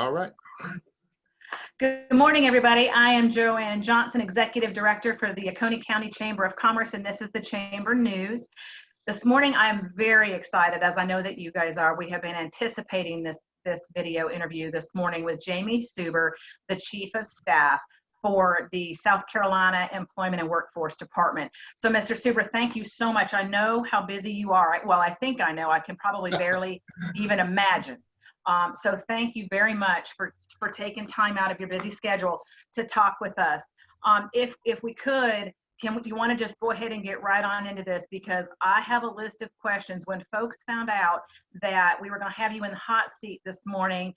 All right. Good morning, everybody. I am Joanne Johnson, Executive Director for the Oconee County Chamber of Commerce, and this is the Chamber News. This morning, I am very excited, as I know that you guys are. We have been anticipating this video interview this morning with Jamie Suber, the Chief of Staff for the South Carolina Employment and Workforce Department. So, Mr. Suber, thank you so much. I know how busy you are. Well, I think I know. I can probably barely even imagine. So thank you very much for taking time out of your busy schedule to talk with us. If we could, you want to just go ahead and get right on into this, because I have a list of questions. When folks found out that we were going to have you in the hot seat this morning,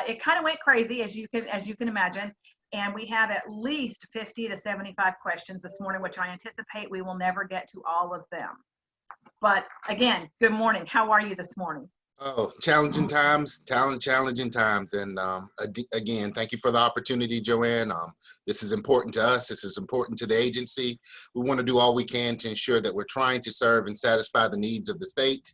it kind of went crazy, as you can imagine. And we have at least 50 to 75 questions this morning, which I anticipate we will never get to all of them. But again, good morning. How are you this morning? Oh, challenging times. And again, thank you for the opportunity, Joanne. This is important to us. This is important to the agency. We want to do all we can to ensure that we're trying to serve and satisfy the needs of the state.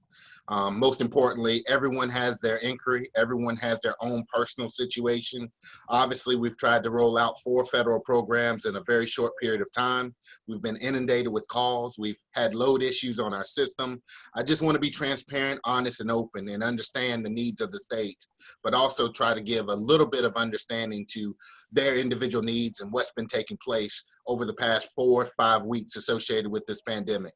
Most importantly, everyone has their inquiry. Everyone has their own personal situation. Obviously, we've tried to roll out 4 federal programs in a very short period of time. We've been inundated with calls. We've had load issues on our system. I just want to be transparent, honest, and open and understand the needs of the state, but also try to give a little bit of understanding to their individual needs and what's been taking place over the past 4 or 5 weeks associated with this pandemic.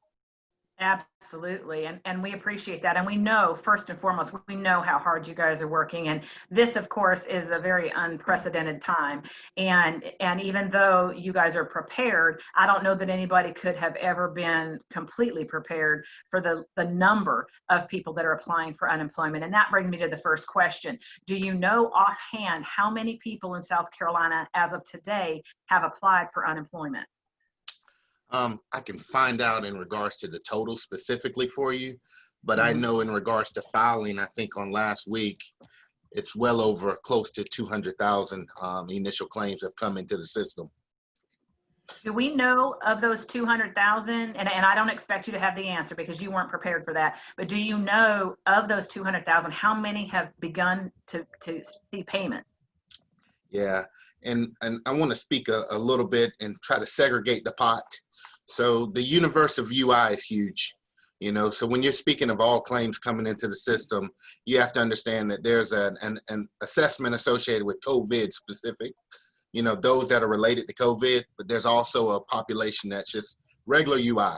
Absolutely. And we appreciate that. And we know, first and foremost, we know how hard you guys are working. And this, of course, is a very unprecedented time. And even though you guys are prepared, I don't know that anybody could have ever been completely prepared for the number of people that are applying for unemployment. And that brings me to the first question. Do you know offhand how many people in South Carolina as of today have applied for unemployment? I can find out in regards to the total specifically for you, but I know in regards to filing, I think on last week, it's well over close to 200,000 initial claims have come into the system. Do we know of those 200,000? And I don't expect you to have the answer because you weren't prepared for that, but do you know of those 200,000, how many have begun to see payments? Yeah, and I want to speak a little bit and try to segregate the pot. So the universe of UI is huge, so when you're speaking of all claims coming into the system, you have to understand that there's an assessment associated with COVID specific, those that are related to COVID, but there's also a population that's just regular UI.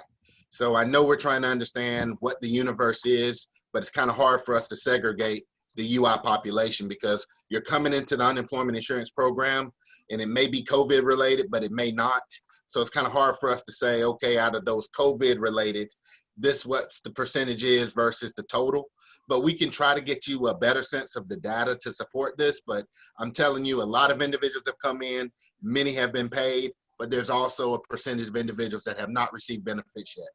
So I know we're trying to understand what the universe is, but it's kind of hard for us to segregate the UI population because you're coming into the unemployment insurance program and it may be COVID related, but it may not. So it's kind of hard for us to say, okay, out of those COVID related, this what the percentage is versus the total. But we can try to get you a better sense of the data to support this. But I'm telling you, a lot of individuals have come in, many have been paid, but there's also a percentage of individuals that have not received benefits yet.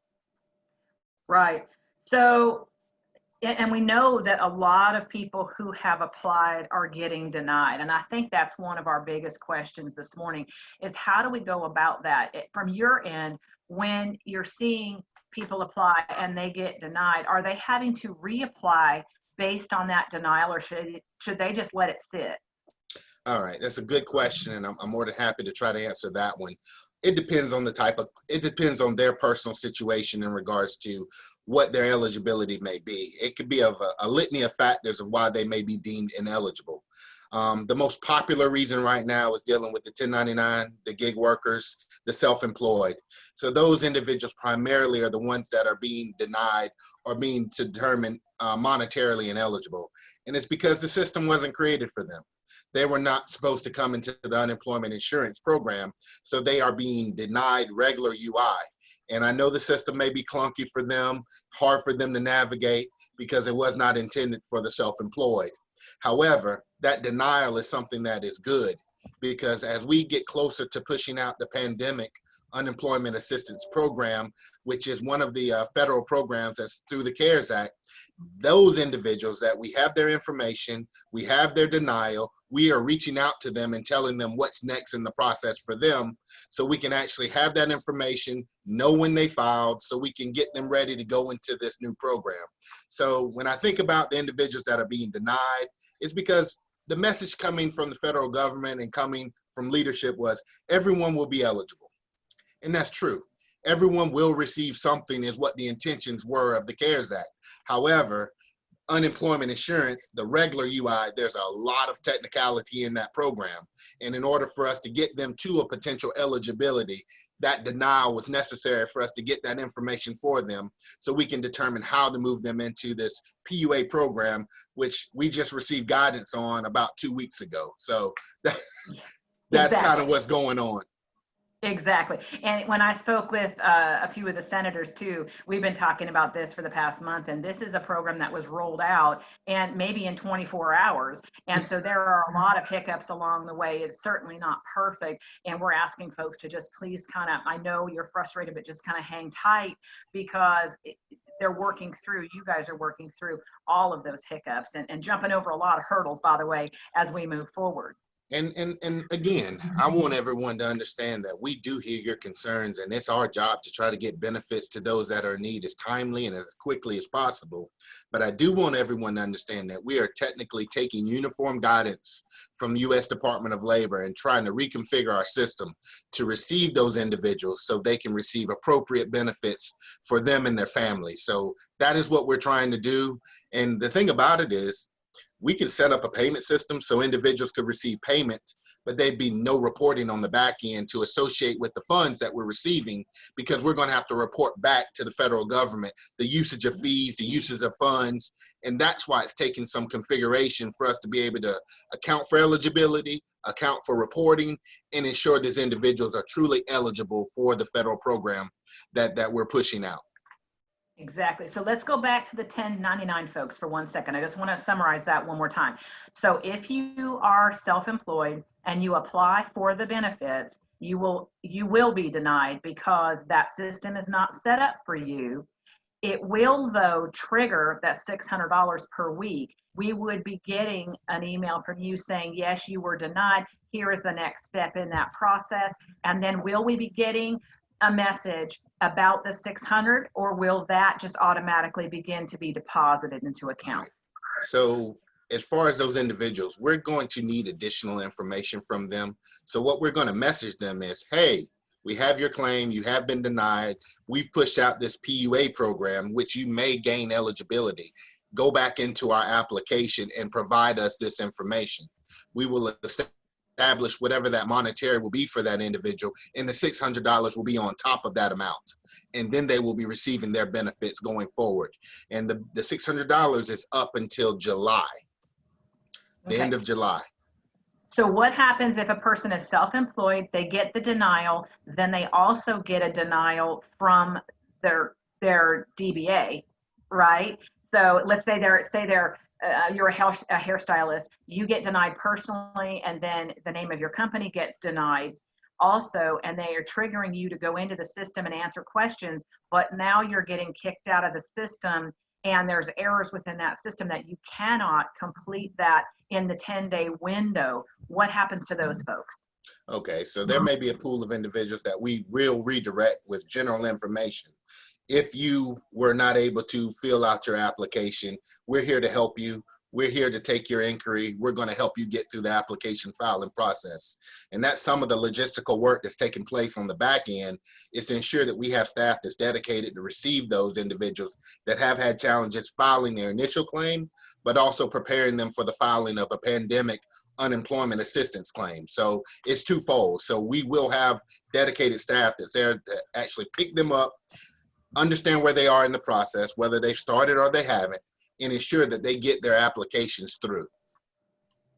Right. So, and we know that a lot of people who have applied are getting denied. And I think that's one of our biggest questions this morning is how do we go about that? From your end, when you're seeing people apply and they get denied, are they having to reapply based on that denial, or should they just let it sit? All right, that's a good question, and I'm more than happy to try to answer that one. It depends on it depends on their personal situation in regards to what their eligibility may be. It could be of a litany of factors of why they may be deemed ineligible. The most popular reason right now is dealing with the 1099, the gig workers, the self-employed. So those individuals primarily are the ones that are being denied or being determined monetarily ineligible. And it's because the system wasn't created for them. They were not supposed to come into the unemployment insurance program, so they are being denied regular UI. And I know the system may be clunky for them, hard for them to navigate because it was not intended for the self-employed. However, that denial is something that is good because as we get closer to pushing out the pandemic unemployment assistance program, which is one of the federal programs that's through the CARES Act, those individuals that we have their information, we have their denial, we are reaching out to them and telling them what's next in the process for them so we can actually have that information, know when they filed, so we can get them ready to go into this new program. So when I think about the individuals that are being denied, it's because they're not eligible. They may be eligible, but they're not eligible. So it's kind of hard for us to say, okay, out of those COVID related, this what the percentage is versus the total. But the message coming from the federal government and coming from leadership was everyone will be eligible. And that's true. Everyone will receive something is what the intentions were of the CARES Act. However, unemployment insurance, the regular UI, there's a lot of technicality in that program. And in order for us to get them to a potential eligibility, that denial was necessary for us to get that information for them so we can determine how to move them into this PUA program, which we just received guidance on about 2 weeks ago. So that's Exactly. kind of what's going on. Exactly. And when I spoke with a few of the senators too, we've been talking about this for the past month, and this is a program that was rolled out and maybe in 24 hours. And so there are a lot of hiccups along the way. It's certainly not perfect. And we're asking folks to just please kind of, I know you're frustrated, but just kind of hang tight because they're working through, you guys are working through all of those hiccups and jumping over a lot of hurdles, by the way, as we move forward. And again, I want everyone to understand that we do hear your concerns, and it's our job to try to get benefits to those that are in need as timely and as quickly as possible. But I do want everyone to understand that we are technically taking uniform guidance from the U.S. Department of Labor and trying to reconfigure our system to receive those individuals so they can receive appropriate benefits for them and their families. So that is what we're trying to do. And the thing about it is, we can set up a payment system so individuals could receive payment, but there'd be no reporting on the back end to associate with the funds that we're receiving, because we're going to have to report back to the federal government the usage of fees, the uses of funds. And that's why it's taking some configuration for us to be able to account for eligibility, account for reporting, and ensure these individuals are truly eligible for the federal program that we're pushing out. Exactly. So let's go back to the 1099 folks for 1 second. I just want to summarize that one more time. So if you are self-employed and you apply for the benefits, you will be denied because that system is not set up for you. It will, though, trigger that $600 per week. We would be getting an email from you saying, yes, you were denied. Here is the next step in that process. And then will we be getting a message about the 600, or will that just automatically begin to be deposited into accounts? So as far as those individuals, we're going to need additional information from them. So what we're going to message them is, hey, we have your claim, you have been denied. We've pushed out this PUA program, which you may gain eligibility. Go back into our application and provide us this information. We will establish whatever that monetary will be for that individual, and the $600 will be on top of that amount. And then they will be receiving their benefits going forward. And the $600 is up until July, the end of July. So what happens if a person is self-employed, they get the denial, then they also get a denial from their DBA, right? So let's say you're a hairstylist, you get denied personally, and then the name of your company gets denied also, and they are triggering you to go into the system and answer questions, but now you're getting kicked out of the system, and there's errors within that system that you cannot complete that in the 10-day window. What happens to those folks? Okay, so there may be a pool of individuals that we will redirect with general information. If you were not able to fill out your application, we're here to help you. We're here to take your inquiry. We're going to help you get through the application filing process. And that's some of the logistical work that's taking place on the back end, is to ensure that we have staff that's dedicated to receive those individuals that have had challenges filing their initial claim, but also preparing them for the filing of a pandemic unemployment assistance claim. So it's twofold. So we will have dedicated staff that's there to actually pick them up, understand where they are in the process, whether they've started or they haven't, and ensure that they get their applications through.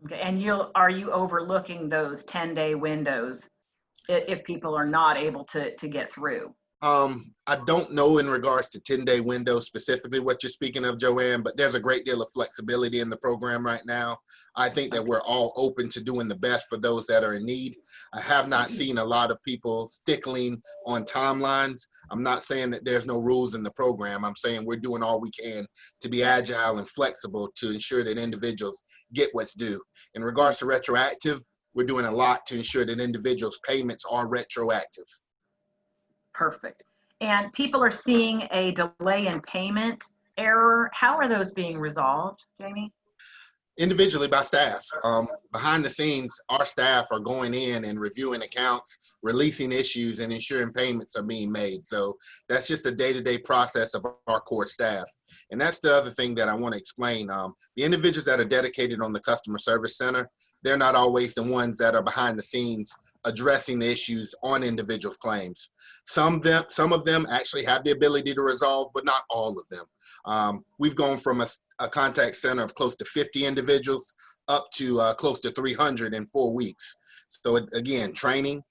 Okay, and are you overlooking those 10-day windows if people are not able to get through? I don't know in regards to 10-day window specifically what you're speaking of, Joanne, but there's a great deal of flexibility in the program right now. I think that we're all open to doing the best for those that are in need. I have not seen a lot of people stickling on timelines. I'm not saying that there's no rules in the program. I'm saying we're doing all we can to be agile and flexible to ensure that individuals get what's due. In regards to retroactive, we're doing a lot to ensure that individuals' payments are retroactive. Perfect. And people are seeing a delay in payment error. How are those being resolved, Jamie? Individually by staff. Behind the scenes, our staff are going in and reviewing accounts, releasing issues, and ensuring payments are being made. So that's just a day-to-day process of our core staff. And that's the other thing that I want to explain. The individuals that are dedicated on the customer service center, they're not always the ones that are behind the scenes addressing the issues on individuals' claims. Some of them actually have the ability to resolve, but not all of them. We've gone from a contact center of close to 50 individuals up to close to 300 in 4 weeks. So again, training,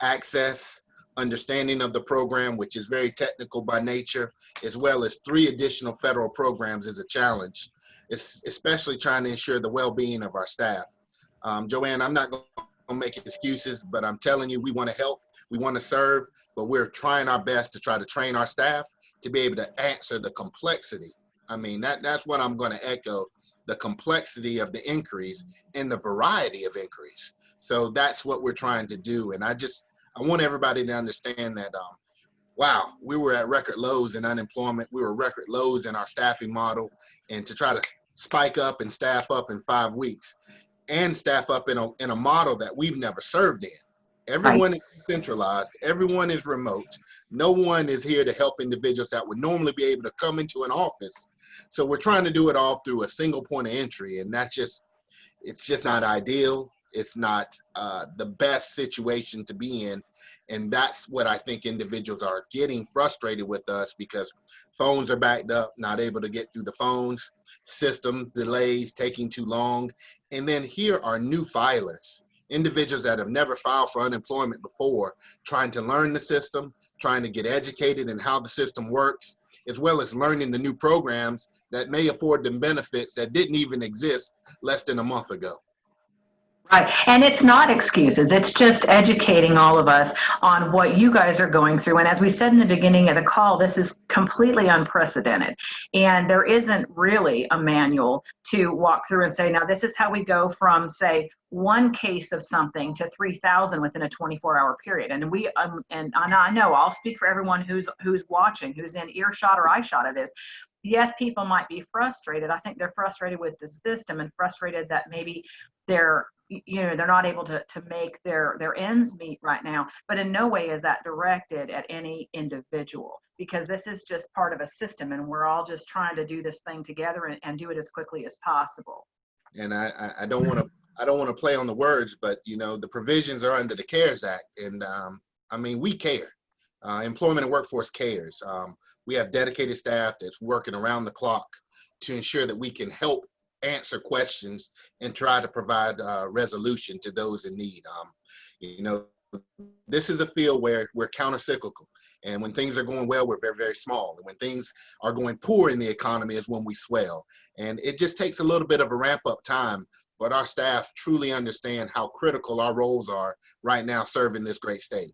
access, understanding of the program, which is very technical by nature, as well as 3 additional federal programs is a challenge. It's especially trying to ensure the well-being of our staff. Joanne, I'm not going to make excuses, but I'm telling you, we want to help, we want to serve, but we're trying our best to try to train our staff to be able to answer the complexity. I mean, that's what I'm going to echo, the complexity of the inquiries and the variety of inquiries. So that's what we're trying to do. And I want everybody to understand that, wow, we were at record lows in unemployment. We were record lows in our staffing model, and to try to spike up and staff up in 5 weeks and staff up in a model that we've never served in. Everyone is centralized. Everyone is remote. No one is here to help individuals that would normally be able to come into an office. So we're trying to do it all through a single point of entry, and it's just not ideal. It's not the best situation to be in. And that's what I think individuals are getting frustrated with us, because phones are backed up, not able to get through the phones, system delays, taking too long. And then here are new filers, individuals that have never filed for unemployment before, trying to learn the system, trying to get educated in how the system works, as well as learning the new programs that may afford them benefits that didn't even exist less than a month ago. Right. And it's not excuses. It's just educating all of us on what you guys are going through. And as we said in the beginning of the call, this is completely unprecedented. And there isn't really a manual to walk through and say, now this is how we go from, say, 1 case of something to 3,000 within a 24-hour period. And and I know I'll speak for everyone who's watching, who's in earshot or eyeshot of this. Yes, people might be frustrated. I think they're frustrated with the system and frustrated that maybe they're not able to make their ends meet right now, but in no way is that directed at any individual, because this is just part of a system, and we're all just trying to do this thing together and do it as quickly as possible. And I don't want to play on the words, but the provisions are under the CARES Act, and I mean, we care. Employment and Workforce cares. We have dedicated staff that's working around the clock to ensure that we can help answer questions and try to provide resolution to those in need. This is a field where we're counter-cyclical, and when things are going well, we're very, very small, and when things are going poor in the economy is when we swell. And it just takes a little bit of a ramp-up time, but our staff truly understand how critical our roles are right now serving this great state.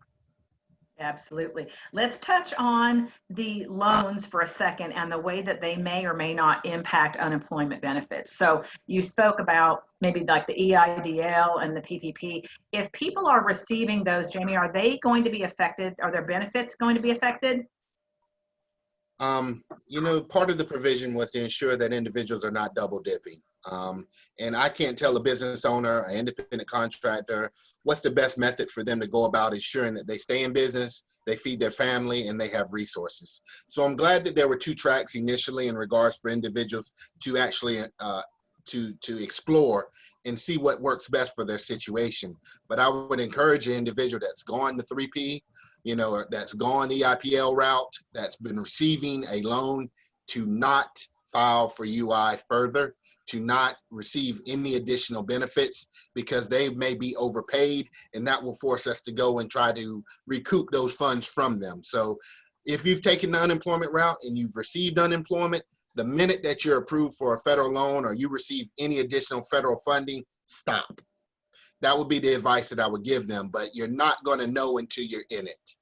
Absolutely. Let's touch on the loans for a second and the way that they may or may not impact unemployment benefits. So you spoke about maybe like the EIDL and the PPP. If people are receiving those, Jamie, are they going to be affected? Are their benefits going to be affected? Part of the provision was to ensure that individuals are not double dipping. And I can't tell a business owner, an independent contractor, what's the best method for them to go about ensuring that they stay in business, they feed their family, and they have resources. So I'm glad that there were 2 tracks initially in regards for individuals to actually to explore and see what works best for their situation. But I would encourage an individual that's gone the 3P, that's gone the EIPL route, that's been receiving a loan, to not file for UI further, to not receive any additional benefits, because they may be overpaid, and that will force us to go and try to recoup those funds from them. So if you've taken the unemployment route and you've received unemployment, the minute that you're approved for a federal loan or you receive any additional federal funding, stop. That would be the advice that I would give them, but you're not going to know until you're in it.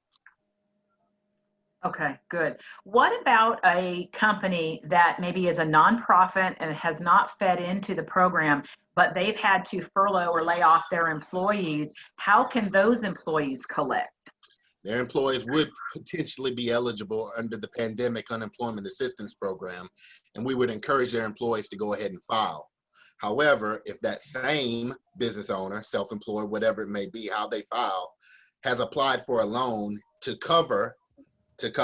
Okay, good. What about a company that maybe is a nonprofit and has not fed into the program, but they've had to furlough or lay off their employees? How can those employees collect? Their employees would potentially be eligible under the Pandemic Unemployment Assistance Program, and we would encourage their employees to go ahead and file. However, if that same business owner, self-employed, whatever it may be, how they file, has applied for a loan to cover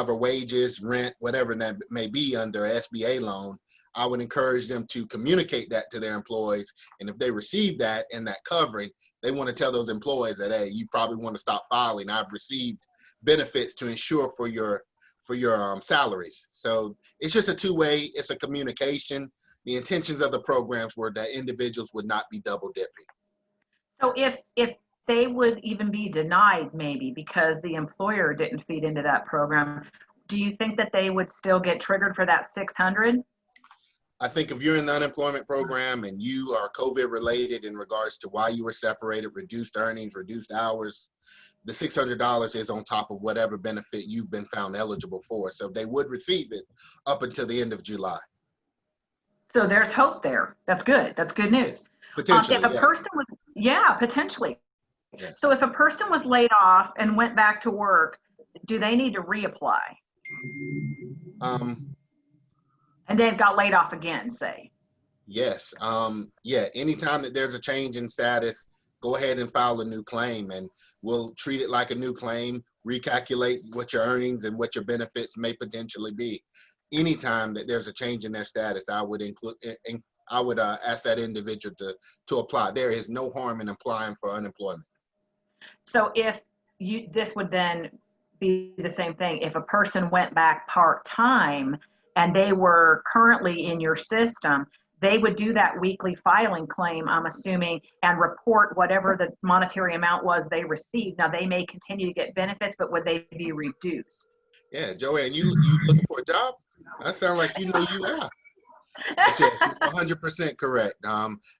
wages, rent, whatever that may be under a SBA loan, I would encourage them to communicate that to their employees. And if they receive that and that covering, they want to tell those employees that, hey, you probably want to stop filing. I've received benefits to ensure for your salaries. So it's just a two-way, it's a communication. The intentions of the programs were that individuals would not be double dipping. So if they would even be denied maybe because the employer didn't feed into that program, do you think that they would still get triggered for that 600? I think if you're in the unemployment program and you are COVID related in regards to why you were separated, reduced earnings, reduced hours, the $600 is on top of whatever benefit you've been found eligible for. So they would receive it up until the end of July. So there's hope there. That's good. That's good news. Potentially, if a person was, potentially. Yes. So if a person was laid off and went back to work, do they need to reapply? And they've got laid off again, say. Yes. Anytime that there's a change in status, go ahead and file a new claim, and we'll treat it like a new claim, recalculate what your earnings and what your benefits may potentially be. Anytime that there's a change in their status, I would ask that individual to apply. There is no harm in applying for unemployment. So this would then be the same thing. If a person went back part-time and they were currently in your system, they would do that weekly filing claim, I'm assuming, and report whatever the monetary amount was they received. Now, they may continue to get benefits, but would they be reduced? Yeah, Joanne, you looking for a job? That sounds like you know you are. But yes, you're 100% correct.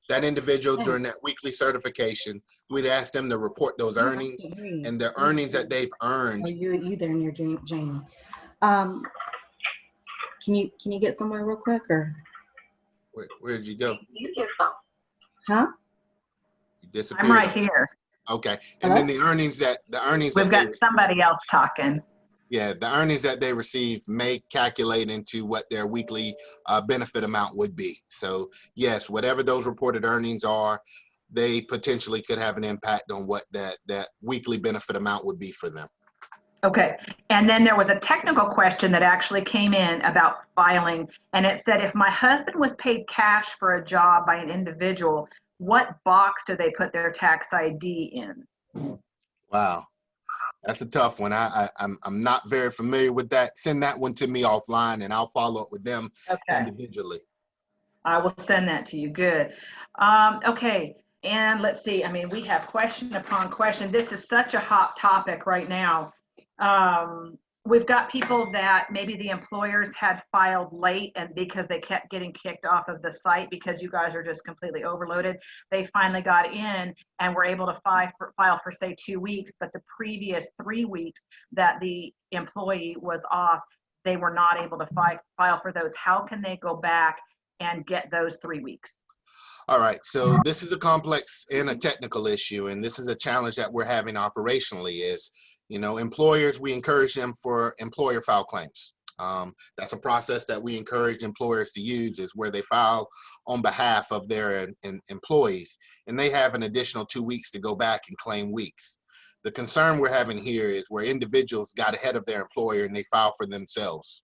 That individual during that weekly certification, we'd ask them to report those earnings and the earnings that they've earned. Oh, you there in your Jamie. Can you get somewhere real quick or? Where did you go? Huh? You disappeared. I'm right here. Okay. And then the earnings We've got somebody else talking. Yeah, the earnings that they receive may calculate into what their weekly benefit amount would be. So yes, whatever those reported earnings are, they potentially could have an impact on what that weekly benefit amount would be for them. Okay, and then there was a technical question that actually came in about filing, and it said, if my husband was paid cash for a job by an individual, what box do they put their tax ID in? Wow, that's a tough one. I'm not very familiar with that. Send that one to me offline, and I'll follow up with them individually. I will send that to you. Good. Okay, and let's see. I mean, we have question upon question. This is such a hot topic right now. We've got people that maybe the employers had filed late, and because they kept getting kicked off of the site because you guys are just completely overloaded, they finally got in and were able to file for say 2 weeks, but the previous 3 weeks that the employee was off, they were not able to file for those. How can they go back and get those 3 weeks? All right, so this is a complex and a technical issue, and this is a challenge that we're having operationally is, employers, we encourage them for employer file claims. That's a process that we encourage employers to use, is where they file on behalf of their employees, and they have an additional 2 weeks to go back and claim weeks. The concern we're having here is where individuals got ahead of their employer and they file for themselves.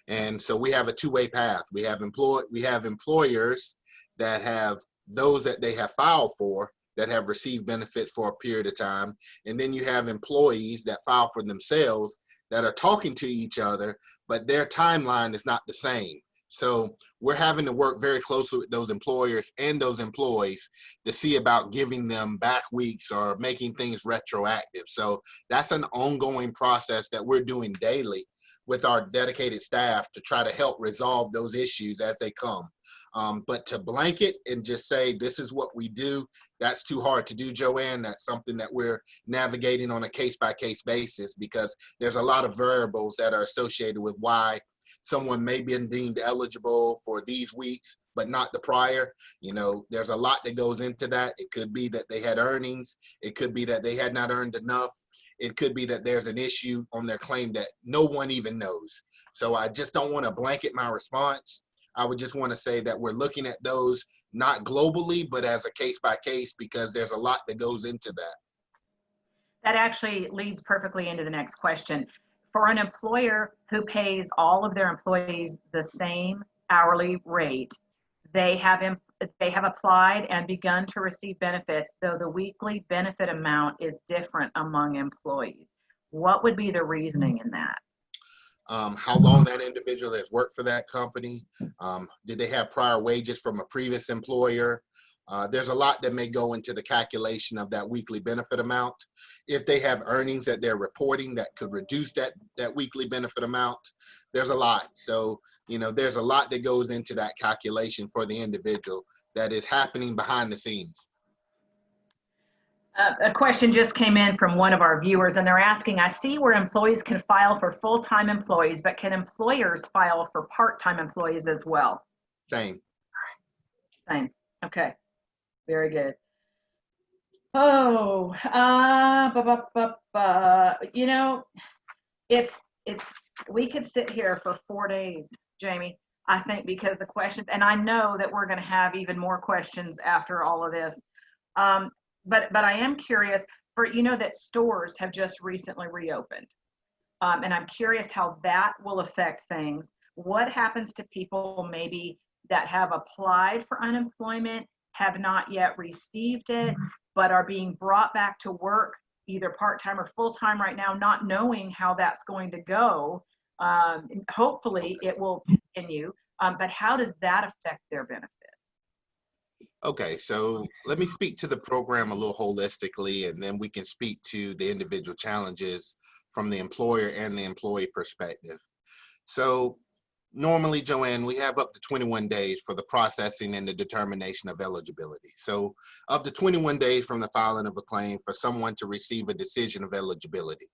And so we have a two-way path. We have employers that have those that they have filed for that have received benefits for a period of time. And then you have employees that file for themselves that are talking to each other, but their timeline is not the same. So we're having to work very closely with those employers and those employees to see about giving them back weeks or making things retroactive. So that's an ongoing process that we're doing daily with our dedicated staff to try to help resolve those issues as they come. But to blanket and just say, this is what we do, that's too hard to do, Joanne. That's something that we're navigating on a case-by-case basis, because there's a lot of variables that are associated with why someone may be deemed eligible for these weeks, but not the prior. There's a lot that goes into that. It could be that they had earnings. It could be that they had not earned enough. It could be that there's an issue on their claim that no one even knows. So I just don't want to blanket my response. I would just want to say that we're looking at those not globally, but as a case by case, because there's a lot that goes into that. That actually leads perfectly into the next question. For an employer who pays all of their employees the same hourly rate, they have applied and begun to receive benefits, though the weekly benefit amount is different among employees. What would be the reasoning in that? How long that individual has worked for that company? Did they have prior wages from a previous employer? There's a lot that may go into the calculation of that weekly benefit amount. If they have earnings that they're reporting that could reduce that weekly benefit amount, there's a lot. So, there's a lot that goes into that calculation for the individual that is happening behind the scenes. A question just came in from one of our viewers, and they're asking, I see where employees can file for full-time employees, but can employers file for part-time employees as well? Same. Same. Okay. Very good. Oh, we could sit here for 4 days, Jamie, I think, because the questions, and I know that we're going to have even more questions after all of this. But I am curious that stores have just recently reopened. And I'm curious how that will affect things. What happens to people maybe that have applied for unemployment, have not yet received it, but are being brought back to work, either part-time or full-time right now, not knowing how that's going to go. Hopefully it will continue, but how does that affect their benefits? Okay, so let me speak to the program a little holistically, and then we can speak to the individual challenges from the employer and the employee perspective. So normally, Joanne, we have up to 21 days for the processing and the determination of eligibility. So up to 21 days from the filing of a claim for someone to receive a decision of eligibility.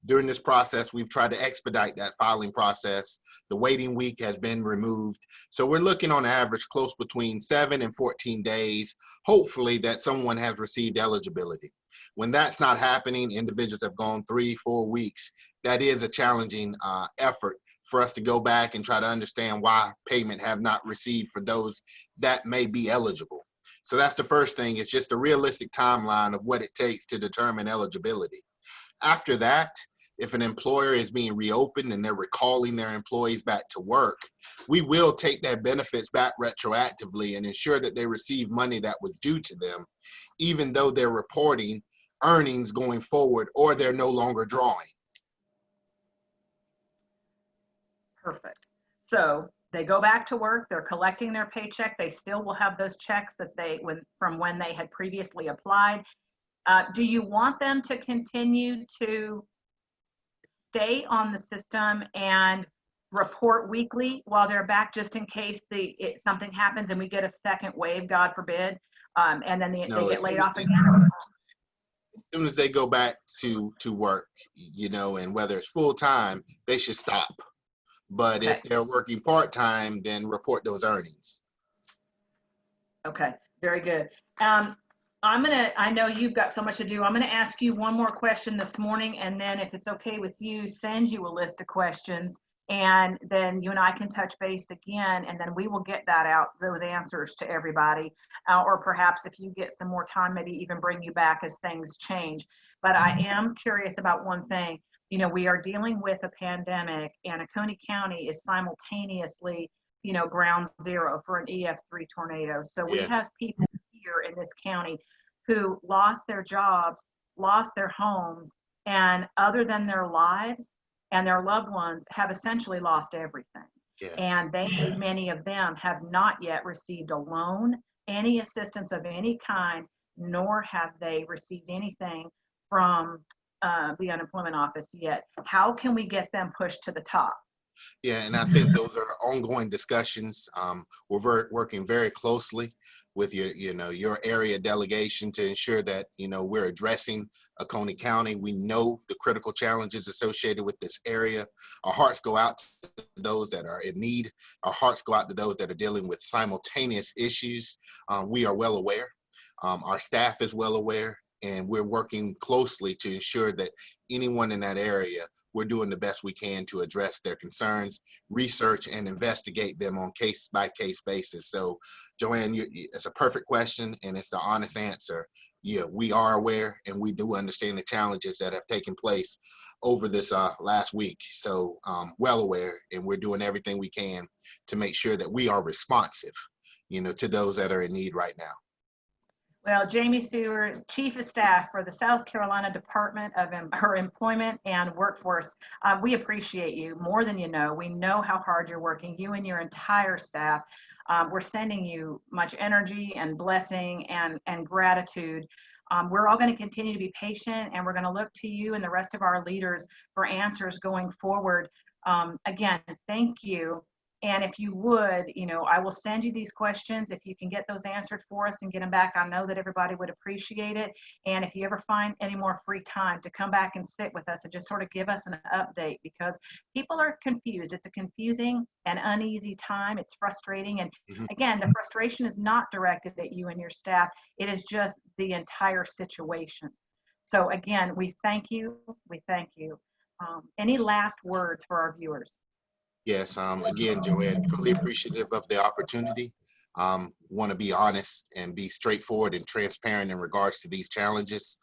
During this process, we've tried to expedite that filing process. The waiting week has been removed. So we're looking on average close between 7 and 14 days, hopefully that someone has received eligibility. When that's not happening, individuals have gone 3-4 weeks. That is a challenging effort for us to go back and try to understand why payment have not received for those that may be eligible. So that's the first thing. It's just a realistic timeline of what it takes to determine eligibility. After that, if an employer is being reopened and they're recalling their employees back to work, we will take their benefits back retroactively and ensure that they receive money that was due to them, even though they're reporting earnings going forward or they're no longer drawing. Perfect. So they go back to work, they're collecting their paycheck, they still will have those checks that from when they had previously applied. Do you want them to continue to stay on the system and report weekly while they're back, just in case something happens and we get a second wave, God forbid, and then they get laid off again? As soon as they go back to work, and whether it's full-time, they should stop. But Okay. If they're working part-time, then report those earnings. Okay, very good. I know you've got so much to do. I'm gonna ask you one more question this morning, and then if it's okay with you, send you a list of questions, and then you and I can touch base again, and then we will get those answers to everybody. Or perhaps if you get some more time, maybe even bring you back as things change. But I am curious about one thing. We are dealing with a pandemic, and Oconee County is simultaneously, ground zero for an EF3 tornado. So we Yes. have people here in this county who lost their jobs, lost their homes, and other than their lives and their loved ones, have essentially lost everything. Yes. And many of them have not yet received a loan, any assistance of any kind, nor have they received anything from the unemployment office yet. How can we get them pushed to the top? Yeah, and I think those are ongoing discussions. We're working very closely with your area delegation to ensure that we're addressing Oconee County. We know the critical challenges associated with this area. Our hearts go out to those that are in need. Our hearts go out to those that are dealing with simultaneous issues. We are well aware. Our staff is well aware. and we're working closely to ensure that anyone in that area, we're doing the best we can to address their concerns, research and investigate them on case-by-case basis. So Joanne, it's a perfect question and it's the honest answer. Yeah, we are aware and we do understand the challenges that have taken place over this last week. So well aware, and we're doing everything we can to make sure that we are responsive, to those that are in need right now. Well, Jamie Seward, Chief of Staff for the South Carolina Department of Employment and Workforce, we appreciate you more than you know. We know how hard you're working, you and your entire staff. We're sending you much energy and blessing and gratitude. We're all going to continue to be patient, and we're going to look to you and the rest of our leaders for answers going forward. Again, thank you. And if you would, I will send you these questions. If you can get those answered for us and get them back, I know that everybody would appreciate it. And if you ever find any more free time to come back and sit with us and just sort of give us an update, because people are confused. It's a confusing and uneasy time. It's frustrating. And again, the frustration is not directed at you and your staff. It is just the entire situation. So again, we thank you. We thank you. Any last words for our viewers? Yes, again, Joanne, truly appreciative of the opportunity. Want to be honest and be straightforward and transparent in regards to these challenges.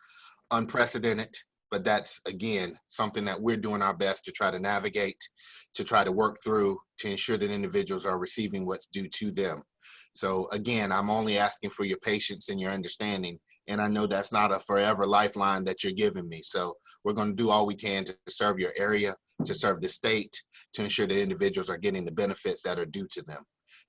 Unprecedented, but that's, again, something that we're doing our best to try to navigate, to try to work through, to ensure that individuals are receiving what's due to them. So again, I'm only asking for your patience and your understanding. And I know that's not a forever lifeline that you're giving me. So we're going to do all we can to serve your area, to serve the state, to ensure that individuals are getting the benefits that are due to them.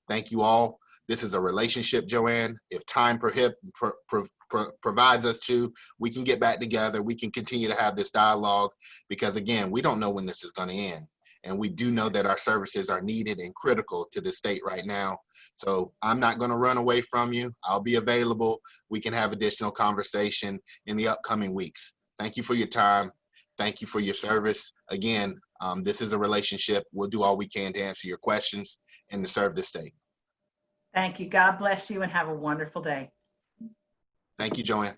Thank you all. This is a relationship, Joanne. If time provides us to, we can get back together. We can continue to have this dialogue because, again, we don't know when this is going to end. And we do know that our services are needed and critical to the state right now. So I'm not going to run away from you. I'll be available. We can have additional conversation in the upcoming weeks. Thank you for your time. Thank you for your service. Again, this is a relationship. We'll do all we can to answer your questions and to serve the state. Thank you. God bless you and have a wonderful day. Thank you, Joanne.